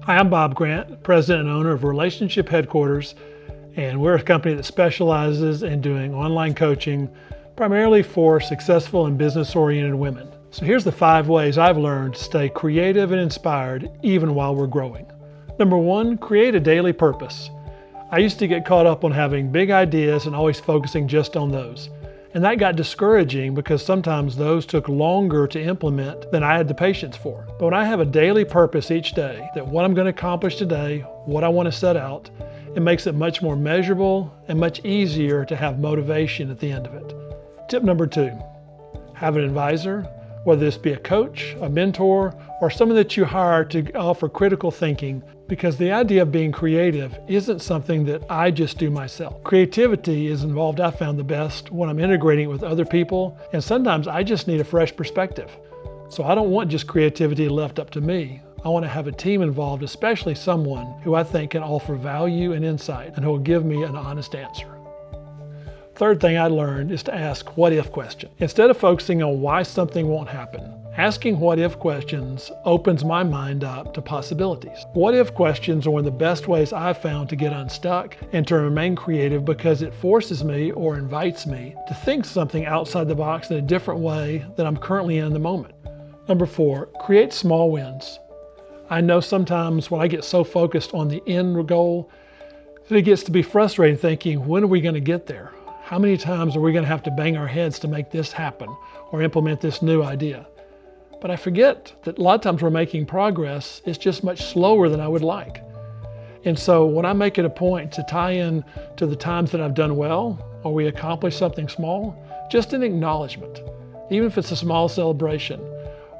Hi, I'm Bob Grant, President and owner of Relationship Headquarters, and we're a company that specializes in doing online coaching primarily for successful and business-oriented women. So here's the 5 ways I've learned to stay creative and inspired even while we're growing. Number 1, create a daily purpose. I used to get caught up on having big ideas and always focusing just on those. And that got discouraging because sometimes those took longer to implement than I had the patience for. But when I have a daily purpose each day, that what I'm going to accomplish today, what I want to set out, it makes it much more measurable and much easier to have motivation at the end of it. Tip number 2, have an advisor, whether this be a coach, a mentor, or someone that you hire to offer critical thinking, because the idea of being creative isn't something that I just do myself. Creativity is involved, I found the best, when I'm integrating it with other people, and sometimes I just need a fresh perspective. So I don't want just creativity left up to me. I want to have a team involved, especially someone who I think can offer value and insight and who will give me an honest answer. Third thing I learned is to ask what-if questions. Instead of focusing on why something won't happen, asking what-if questions opens my mind up to possibilities. What-if questions are one of the best ways I've found to get unstuck and to remain creative because it forces me or invites me to think something outside the box in a different way than I'm currently in the moment. Number 4, create small wins. I know sometimes when I get so focused on the end goal that it gets to be frustrating thinking, when are we going to get there? How many times are we going to have to bang our heads to make this happen or implement this new idea? But I forget that a lot of times we're making progress, it's just much slower than I would like. And so when I make it a point to tie in to the times that I've done well, or we accomplish something small, just an acknowledgement, even if it's a small celebration,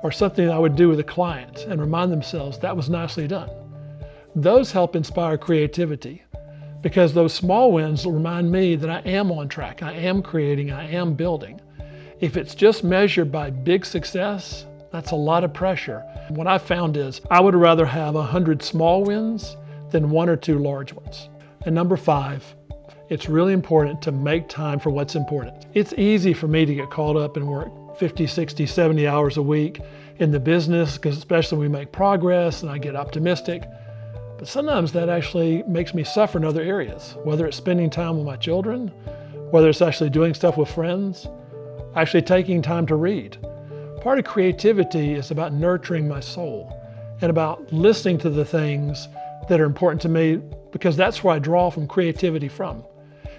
or something I would do with a client and remind themselves that was nicely done. Those help inspire creativity, because those small wins will remind me that I am on track, I am creating, I am building. If it's just measured by big success, that's a lot of pressure. What I found is I would rather have 100 small wins than 1 or 2 large ones. And number 5, it's really important to make time for what's important. It's easy for me to get caught up and work 50, 60, 70 hours a week in the business, because especially when we make progress and I get optimistic. But sometimes that actually makes me suffer in other areas, whether it's spending time with my children, whether it's actually doing stuff with friends, actually taking time to read. Part of creativity is about nurturing my soul and about listening to the things that are important to me, because that's where I draw from creativity from.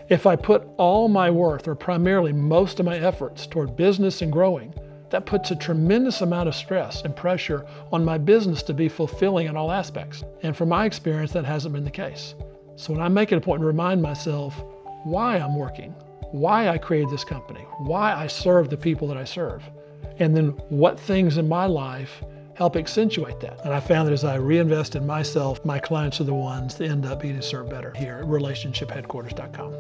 If I put all my worth, or primarily most of my efforts, toward business and growing, that puts a tremendous amount of stress and pressure on my business to be fulfilling in all aspects. And from my experience, that hasn't been the case. So when I make it a point to remind myself why I'm working, why I created this company, why I serve the people that I serve, and then what things in my life help accentuate that. And I found that as I reinvest in myself, my clients are the ones that end up being served better here at relationshipheadquarters.com.